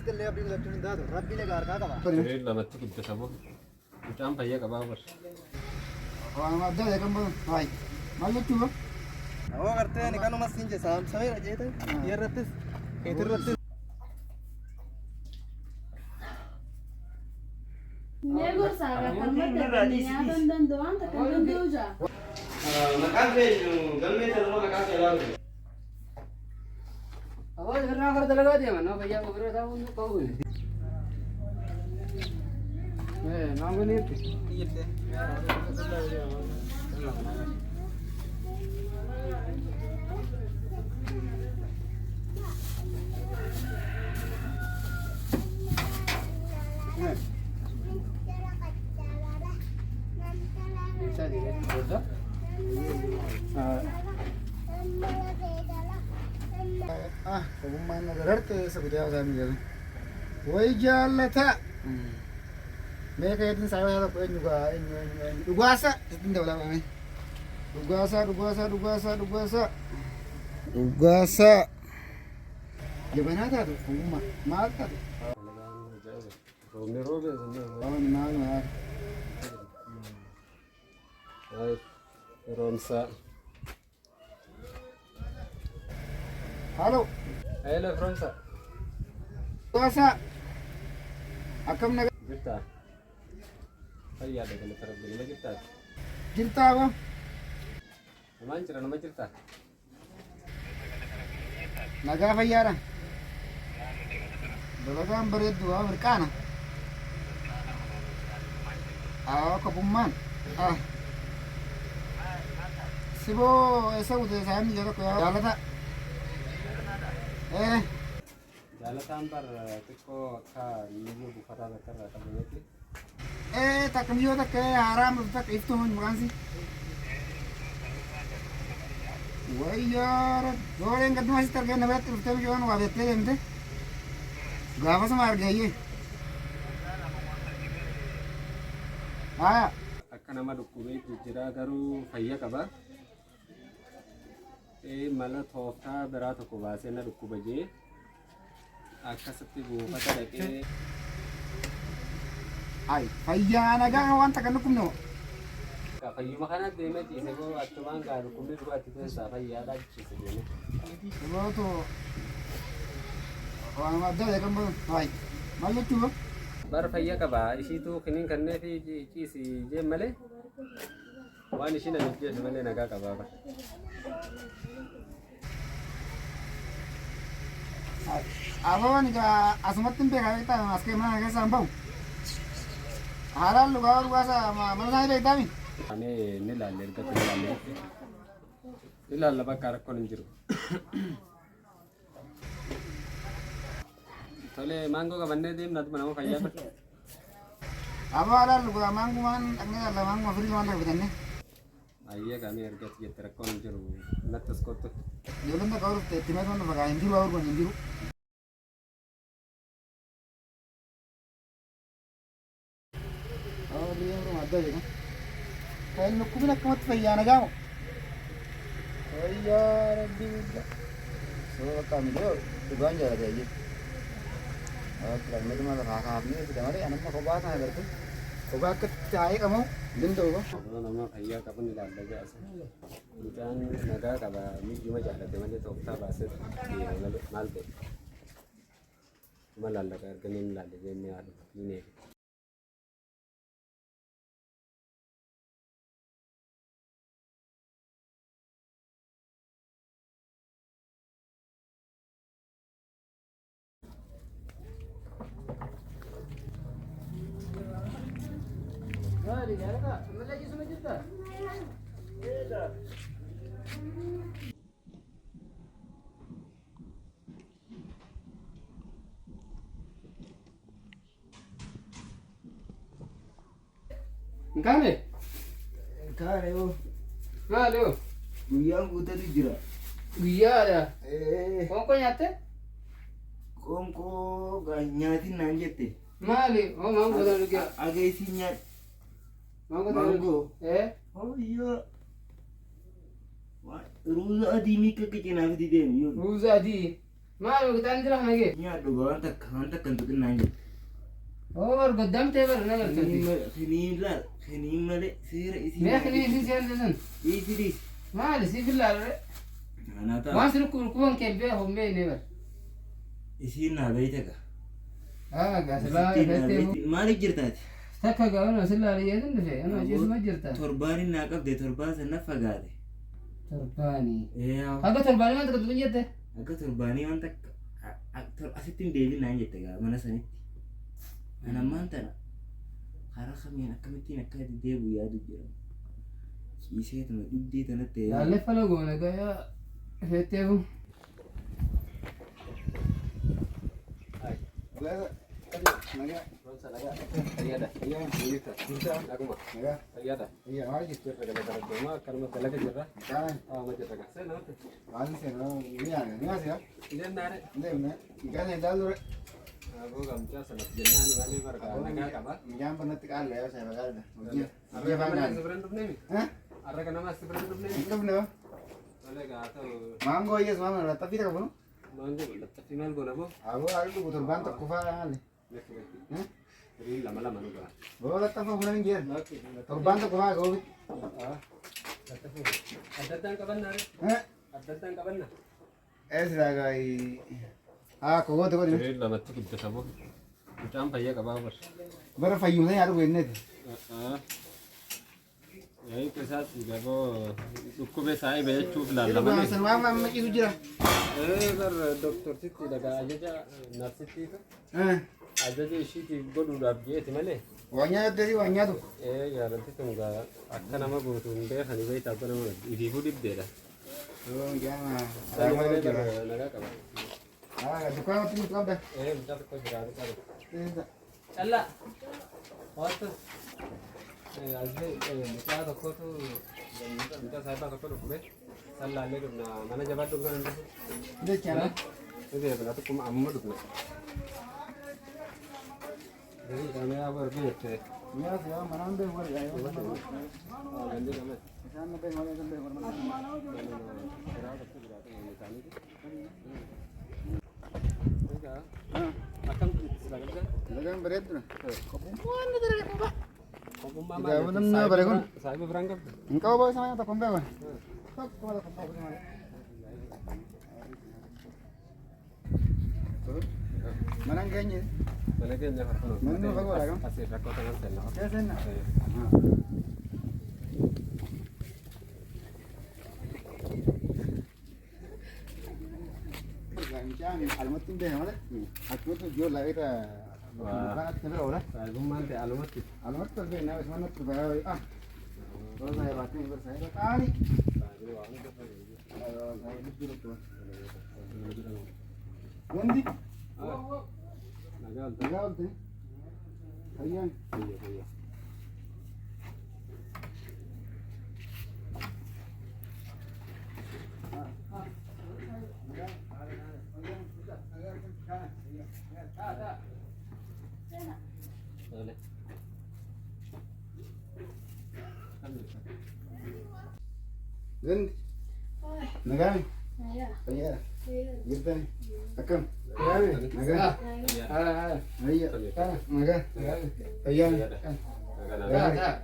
اللي قبل اللي ده ربي لك أركاك بقى. إيه لما تيجي تسابه أنت عم فيك أبغى وأنا أبدأ لكم بقى هاي ما اللي تشوفه هو قرتين كانوا ماسين جسام سوي رجيته يرتس يترتس Nego saga kalmata dunia dan doang tekan dulu aja. مكان فين قلبي تلو مكان في الأرض आवाज करना कर लगा दिया मैंने भैया को बोला था उनको कहो मैं नाम नहीं थी ऐसा दिखे बोलता وهم نظرت سبتي هذا ميجا ويجالتا ما كيدن سايو هذا كوين يغا دغاسا تند ولا ما دغاسا جبناتا هم ما تا رومي روبي زمان ما هاي رومسا هالو هلا فرنسا دغاسا أكم نجا جبتها هيا ده اللي ترى اللي جبتها جلتا با ما انت انا ما جبتها نجا فيارا بلغام بريد دوا بركانا كبومان سيبو اسو ده سامي جرا كيا جالتا جالتا انتر تكو كا نيجو بفتا ذكر تبنيتي تكميو ده كي حرام تك افتون مغانسي ويار دورين قد ما ستر كنا بيت تبي جوان وابيت لي انت غافس مار گئی akka nama dhukkubeetu jira garuu fayya qaba mala tooftaa biraa tokko baasee na dhukkuba jee akkasitti buufata dhaqee ay fayya naga wanta kan nukumno fayyuma kana deemee ciise boo achumaan gaa dhukkubni duratti keessaa fayyaadha ciise deemee boto waan adda kan bo ay malu chuba bar fayya qaba ishiitu kiniin kannee fi ciisi jee malee waan ishiin ajajjees malee nagaa qabaa bar abon ga asmatin be kaya ta maske mana ke sambau halal lugar wasa mana sai be tami ane nilaalle ergatti nilaalla bakka rakkoon hin jiru tole maangoo qabannee deemna atuma nama fayyaa bar abo halal lugar manguman akne alla mangu afri man bitanne ayya kami ergatti jette rakkoon hin jiru nattas kottu yolanda kawru timet man baga indiru awur kon indiru dia rumah ada je kan kain nuku bin akamat fayana gamu ya rabbi so kami do tujuan jalan aja kalau mereka malah kakak ni sudah mari anak mau kobat na berarti kobat ke cahaya kamu lindo ko nama fayyaa qabu nilaalle jaasa mucaan nagaa qaba miyyuma jaalate malee tooftaa baasee maal ta'e malaallaqa arganii nilaalle jennee haadhu ni neefi Kane? kare yo Halo. guyaan guutatu jira Guyyaadha. Konko nyaatte? konko nyaatin naan jette Maali? Oo maangoo ta'uu dhugaa. ageessi nyaat Maangoo ta'uu Maangoo? dhugaa. ruuza adii miika qicinaafiti deemi yoo Ruuza adii. Maal bitaan jira kana gee? Nyaadhu wanta kan tuqinaan jiru. Oo bargoddamtee bara na galchatti. Kiniin malee seera isii. Mee kini isin seentan. Isiidis. Maal si filaale? Anaa ta'a. Waan sirku kuban kembee hombee ne bar. Isiin naa beeyte ka. Gaasila fettee Maaliif jirtaati? takka gaawwan silaale yeetin dhufe ana jeesuma jirta. Torbaanin naa qabde torbaan sana fagaate. Torbaani. Yaa. Haga torbaani wanta katu jette. Akka torbaanii wanta asitti hin deebinaan jette gaa mana sanitti. Ana maantana karaa kamiin akkamittiin akka deebi'u yaadu jira. Ciiseetuma dhibdee tanatti. Laalle fala goona gaya fettee bu. Fayyada. Akkuma. Fayyada. Kanuma dalaga jirra. Ma jirra gaa. Seen namatti. Ileen naare. Aboo gamtaa sanatti jennaan malee bargaa nagaa qaba. Arra kana as biran dhufneemi. Arra kana as biran dhufneemi. Malee gaa ta'u. Mango yes mama lattafi tak kamu? Mango lattafi maal goona boo? Aku aku butuh ban tak kufa kali. Ini lama-lama nu gaa. Oh lattafa bulan gier. Turban tak kufa kau. Lattafi. Addattaan qaban naare. Addattaan qaban na. Sudah kau. Kau tu kau ni. Ini lamatti guddata boo. Mucaan fayyaa qabaa bar. Bara fayyumnya ya tu ini. Yayi keessaatti gaboo dhukkubee saa'ee bayachuuf laallamanii. Mama mama itu jira. Bar doktortitti dhagaa ajaja narsittiitu ajaja ishiitiif godhuudhaaf jeeti malee. Wanya dari wanya tu. Gaaranti kun akka nama gootu hin beekani beektaa akka nama ifiifuu dhibdeedha. Oh jangan. Sani malee nagaa qaba. Dukaan waktu itu ada. Mucaa tokko jiraatu qaba. Callaa. Waatu. Mucaa tokkotu mucaa saayibaa tokko dhukkubee sallaallee dhufna mana jabaa dhufna hin dhufu. Dia cara. Itu ya benar tuh amma dhufna. Jadi kami apa berbeda? Ya saya mana ambil buat saya. Ganti kami. Sana ambil mana ambil mana. Akan silakan kan? Silakan berat tu. Mana dari apa? Kumpa Ya, benar berekon. Saya berangkat. Engkau bawa sama tak kompa kan? Tak kau tak kompa mana? Mana kayaknya? Mana kayaknya harus. Mana bagus lah kan? Kasih rakot tangan saya. Ya sana. Macam alamat tu deh mana? Aku tu jual lagi dah. Bukan ada orang. Saya rumah di alamat. Alamat tu deh, nak mana tu bayar. Kalau saya batin saya kali. Saya betul tu. Nanti. Nagal. Nagal tu. Ayan. Iya. Boleh. Zin. Nagal. Iya. Ayan. Iya. Gitu nih. Akam. Nagal. Nagal. Ah. Ayo. Nagal. Ayan. Nagal.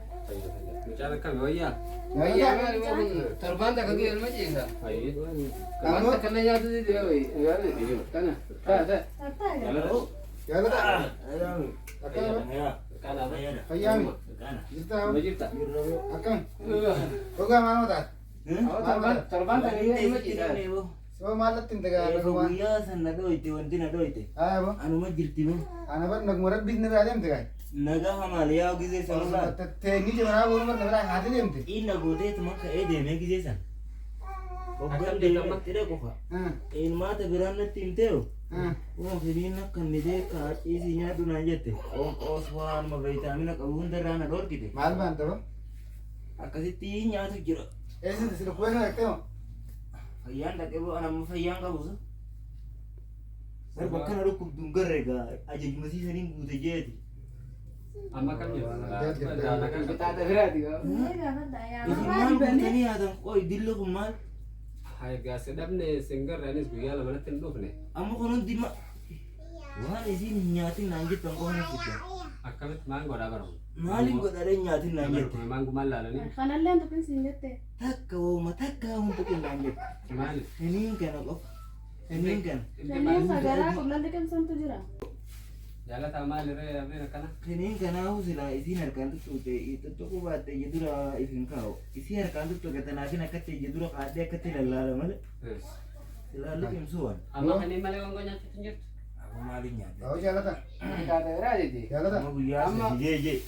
Bicara kan ya. Iya maal mau torban tak kagi alma jengga. Ayo. Kamu tak kena nyatu di dia wei. Kana. Ada. Kata ya. Ya kata. Ayan. Akam. Kan apa? Ayan. Kana. Kita. Majita. Akam. Kau gak mau tak? Torban tak kagi alma jengga. So malat tin taga rumah. Guyyaa san na dhoyte wanti na dhoyte. Ayo. Anuma jirti mo. Ana bar nagmurat bin radem taga. Nagaa hamaaliyaa gisee sanurraa. Ni jemara urumar nagara hadi demte. Inna gooteetuma ka'ee deemee gisee san. Hoggan deemee xire qofa. Ilmaata biraan natti himteeyo. Waan firiin akka midee kaacciisii nyaadhu naan jette. Qoos waanuma viitaamina qabu hundarraa na dhorkite. Maal banta ba? Akkasitti nyaatu jira. Esi sila kuwe na ekte. Fayyaan dhaqee boo anamma fayyaan qabusa. Sarba kana dhukkubduun garreegaa ajajumasiisaniin guute jeeti. Amma kan ya. Kita ada berarti kau. Ini kan ada ya. Isin maal guutanii yaatan qoy dilli kun maal? Hai gas dabne singer anis guyya la manat ndufne. Amma kun hundi ma waan isin nyaatin naan jettan qofa fidda. Akkamit mango da baru. Maaliin godhadhee nyaatin naan jette? Mango mallalani. kanallee tokko siin jette. Takka wooma takka hundi kun naan jette. Mali. Hiniin kana qofa. Hiniin kana. Kanneen sagaraa qullaalli kamsantu jira. Jalata mali re abena kana. Hiniin kanaafu silaa isiin harkaan tuttuute tuttuquu baatte ija dura ifin kaa'u. Isii harkaan tuttuqe tanaafin akkatti ija dura kaadhee akkatti lallaala malee. Silaa liqimsuu waan. Amma kani male wango nyatu tinjir. Amma maaliin nyaate? Tahu jaalatan. Kata beraa jeeti. Jaalatan. Amma guyyaa Amma- sadii jee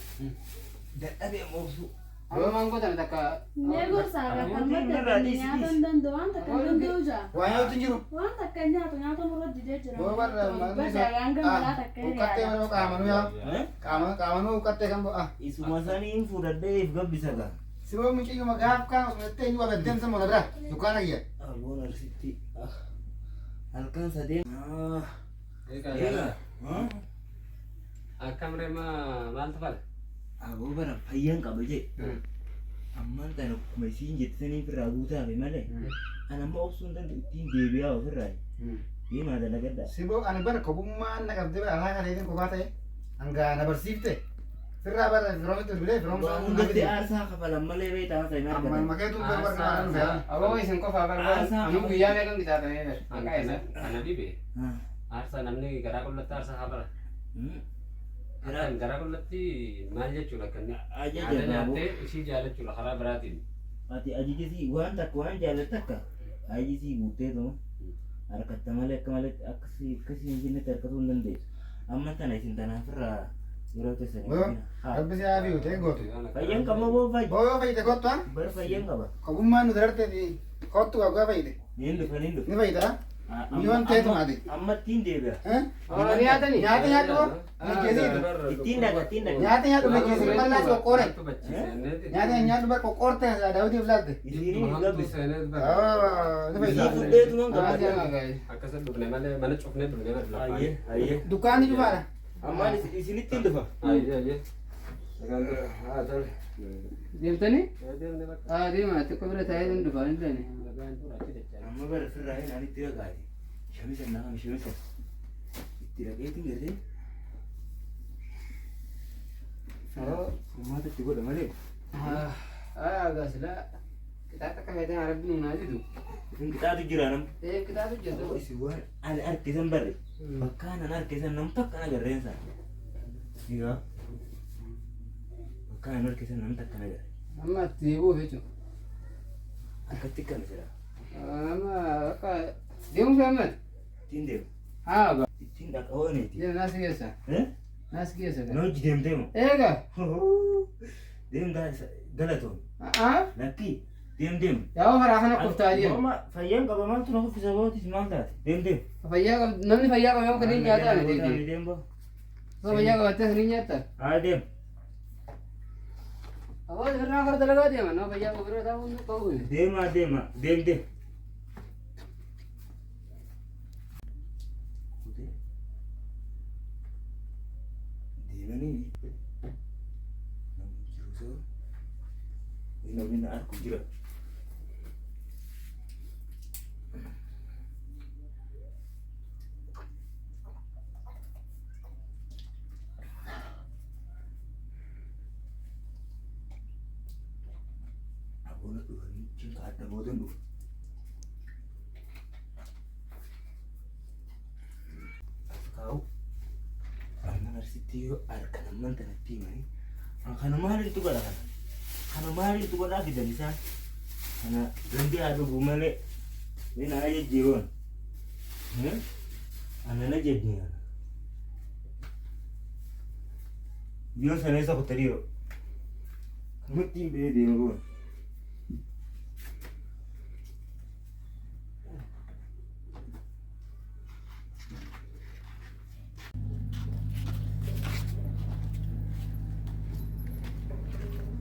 dadhabee moobsu. Amma mangoo tana takka Nee gorsaagaa kan madda nyaatan danda'u waan takka danda'u jira. Waan nyaatu jiru. Waan takka nyaatu nyaata murra didee jira. Boo barra Badaagaan gammalaa takka ukattee mana qaamanu yaa. Qaamanu ukattee kan bo'aa. Isuma saniin fudhadhee if gabbisa gaa. Siboo muciyyuma gaaf kaan osumatti eenyu abaddeen sama na bira. Dukkaana kiyya. Aboon arsitti. Halkan sadeen. Egaa. Akkam rema maaltu fala? Aboo bara fayyaan qaba jee. Ammaan tana akkuma isiin jettaniif irraa guutaafe malee. Ana amma obsuun danda'u ittiin deebi'aa ofirraa. Deemaa dalagaddaa. Siboo ani bara kobummaan na qabdee bara alaa kaleetiin kophaa ta'e. Hanga na barsiifte. Firraa bara firoomitti bilee firoomsaa Hundatti aarsaa kafalan malee beektaa ta'e Amma marga. makeetu bara bara bara. aboo isin qofaa barbaadu. Amma guyyaa meeqan bitaatamee ber. Akka isa. Ana dibe. Arsa namni garaa qullatti arsa habara. Kan garaa qullatti maal jechuudha kanni? Ajaja Ada baaboo. nyaatee ishii jaalachuudha karaa biraatiin. Ati ajajisii waan takka waan jaallatte akka ajajisii guuttee tuma harkatta malee akka malee akkasii hin jennetti harkatuu hin dandeessu. Amma tana isin tanaaf irraa yeroo keessanii. Rabbi si haa fi'u ta'e gootu. Fayyan qaba moo fayya? Boo fayyite kottu haa? Bar fayyan qaba. Kobummaan nu dararte kottu waggaa fayyite. Niin dhufa niin dhufa. Ni fayyita? Miliyoon ta'etu maati? Amma ittiin deebi'a. Oh, nyaatanii? Nyaata nyaadhu moo? Naggeesiitu. Ittiin dhaga ittiin dhaga. Nyaata nyaadhu naggeesiin bal'aas qoqqoore. Nyaata nyaadhu bara qoqqoorte daawwitiif laatte. Isiin hin gabbisa. Ni Isii fayyita. fudheetumaan Haa gabbisa. jama guys. Akkasa dhufne malee mana cufnee dhufne malee Ayyee ayyee. Dukkaanni cufaadha. Ammaan isinittiin dhufa. Ayyee ayyee. Haa tole. Deemtanii? Deemne bakka. Haa deemaa xiqqoo bira taa'ee hin dhufaa hin taane. Lagaan tura achi dachaa. Amma bara firraa hin ani itti dhagaati. Shamisa nama shamisa. Itti dhageetiin gartee. Uummata itti godha malee. Haa gaasila. Qixaaxa qabeetan arabbi nuunaa jiru. Isin qixaatu jira nam. Qixaaxu jirtu. Isin waan ani harkisan barre. Bakkaan ani harkisan nam takka na garreensa. Egaa. Bakkaan ani harkisan nam takka na garre. Amma itti deebi'uuf jechuudha. Akkatti kan jira. Amma akka deemuuf yaammat. Ittiin deemu. Haa gaa. Ittiin dhaqawaneeti. Jira naas keessa. Eh? Naas keessa Na gaa. hojii deemtee moo? Eegaa. Deemtaa galatoon. Haa? Lakkii. Deem. Yaa'oo haraa kana qoftaa jiru. Amma fayyaan qaba maaltu na uffisa bootis maal taate? Deem. Fayyaa qab namni fayyaa qabu yoo kan hin nyaataa na deebi'e. Deem boo. Yoo fayyaa qabattee kan hin nyaattaa. Haa deem. Aboo irraa gara dalagaa deeman nama fayyaa qabu irra taa'uu hin qabu. Deem. Deemanii namni jiru soo namni na argu jira. Aboona dhufanii cinqa adda boodan dhufu. Kaa'u. Amma narsitti yoo harka namman kanatti himanii kana maaliitu godha kana? Kana maaliitu godhaa fidan isaan? Kana hundi haa dhugu malee mina haa jejjiiroon. Ana na jedhni kana. Biyyoon sana isa kutariiro. Kanumatti hin bee deemu goon.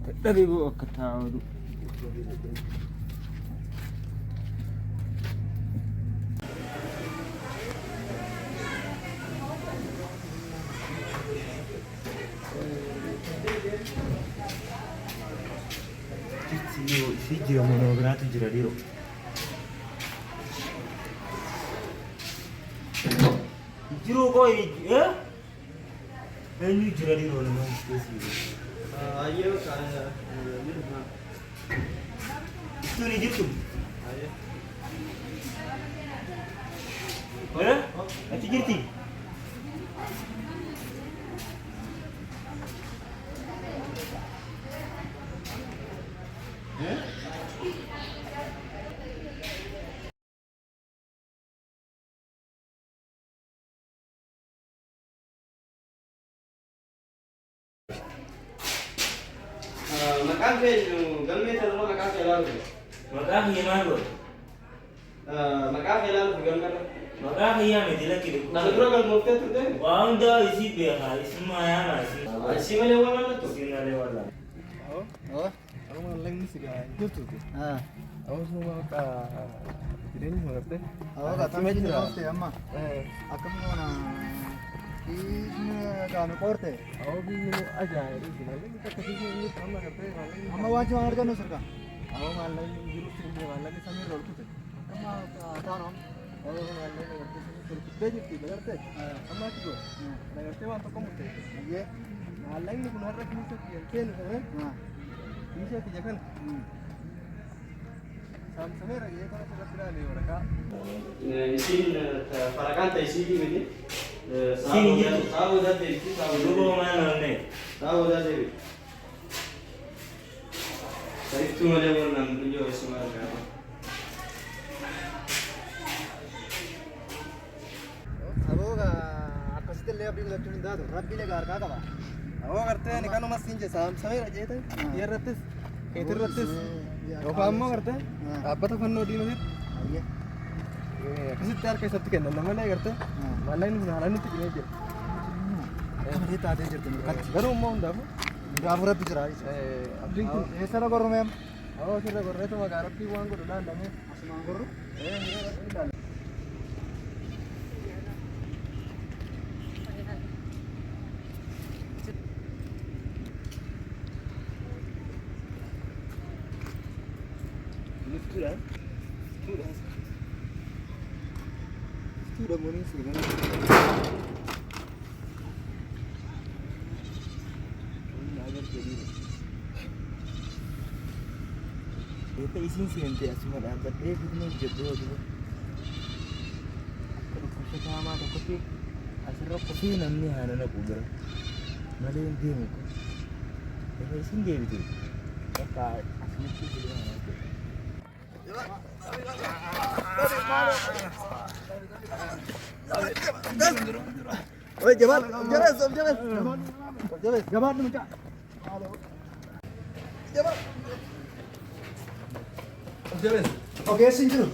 Dadhabee boo akka taa'u. Si jira mono biraatu jira dhiiroo. koi ya? Ini jira di mana mas? Ayo saya Itu ni jitu. Ya? Ati jirti. Ya? makan ke galme terlalu makan ke lalu. Maka himan go. Makan ke lalu galme. Maka hiya me dilaki de. Lalu terus kalau mau tu tu. Wang da isi be ha isi maya na isi. Isi mana orang tu? Isi na le wala. Oh. Aku malang ni sih kan, itu tuh. Ah. Aku semua ini mengerti. Oh, kata macam tu pasti amma. Eh, Aku mau na ini kami korte. aku bingung aja itu sebenarnya kita kesini ini sama kerja malang. Amma wajib mengerti no surga. Aku malang jurus ini malang sambil roll tuh. Amma tahu. Aku malang ngerti sambil roll tuh jadi ngerti. Amma juga. Ngerti waktu kamu tuh. Iya. Malang ini benar benar bisa kian kan? Nah. Bisa kerjakan. Sampai lagi ya kalau sudah tidak nih mereka. Isin farakan tak isi di mana? Sini gitu. Tahu dah tu, tahu. Lugo mana ne? Tahu dah tu. Saya tu mana orang tunjuk semua kan. Abo ka akasite le abdi lecture dah tu. Rabbi le gar ka ka ba. Aku ngerti nih kan mas sinja sampai aja itu. Dia ratus. Kayak ratus. Yo kamu ngerti? Apa tuh kan di mana? Iya. Kasi tayar kayak satu kan, namanya ngerti? Malah ini halan itu gini aja. Ini tadi jadi kan. Baru mau ndak? Udah aku rapi cerai. Abdi itu. Ini sana korum mem. Oh, kira goreng itu mah Arab di uang gue dulu anda nih. Masih manggur. Ini. Sudah. Sudah mau nih sudah. Itu isin sih nanti asma ada deh begini jodoh gitu. Kalau kau sama atau kopi, asal kopi nanti hana nak uber. Malah yang dia muka. Itu isin dia itu. Kakak asli itu dia mana? Oi, jabat, jabat, jabat. Jabat, jabat ni muka. Jabat. Jabat. Okey, sinju.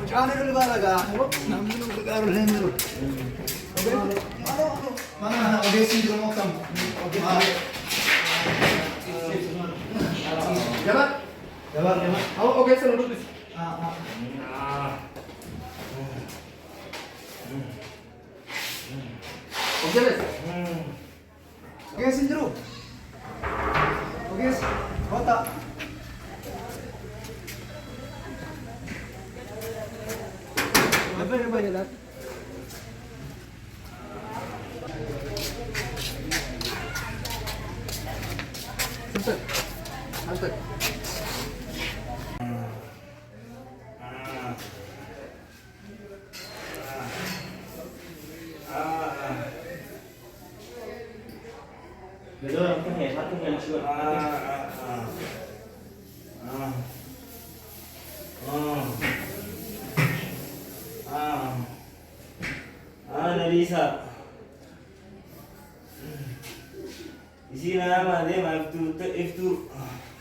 Jangan dulu balaga. Namun dulu garu lendru. Okey. Mana okey sinju mau kamu. Okey. Jabat. Jabat, jabat. Oh, oke, saya duduk di sini. Okey, Jabat. Okey, sinju. Okey, kota. Apa yang banyak dah? Santai. Santai. Betul, aku hebat tu yang sure. Nalisa. Isi nama dia iftu.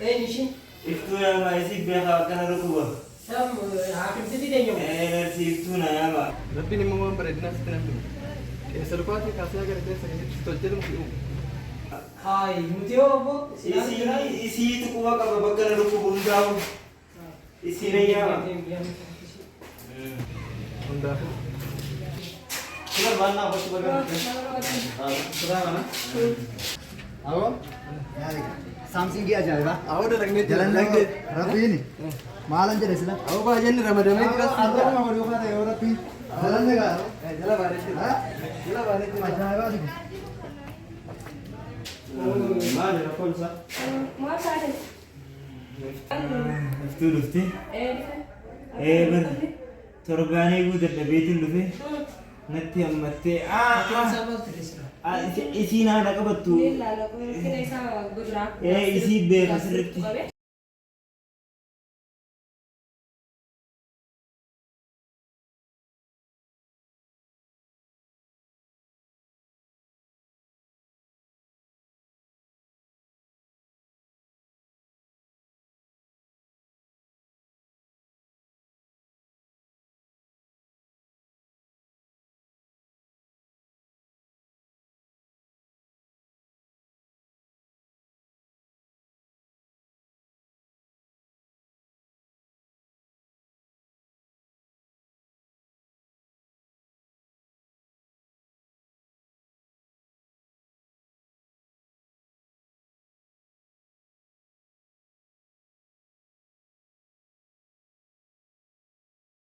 Nishi. Iftu yang masih berhak kena rukuk. Sam hakim sidi denyo. Si iftu nama. Tapi ni mau beredina setelah itu. Serupa sih kasih agar dia sakit setuju mungkin. Hai, mutio bo. Isi itu kuah kalau kena rukuk bundau. Isi ni nama. Bunda. Sudah mana bos bagai? Sudah mana? Awwa. Saamsingii ajaa'iba. Awwa dalagneetti. Jalannee rabbiini. Maalan jedhe sila? Awwa baay'een ramadamee jiras. Arrabuma godhuu kana yoo rabbiin. Jalannee gaa. Jala bareetti. Jala bareetti. Ajaa'ibaa siku. Maali rakkoon isaa? Maal taate? Dhuftuu dhufte? Bar torbaanii guutatee beetiin dhufe natti hammattee isiin haadha qabattu isii beeka sirriitti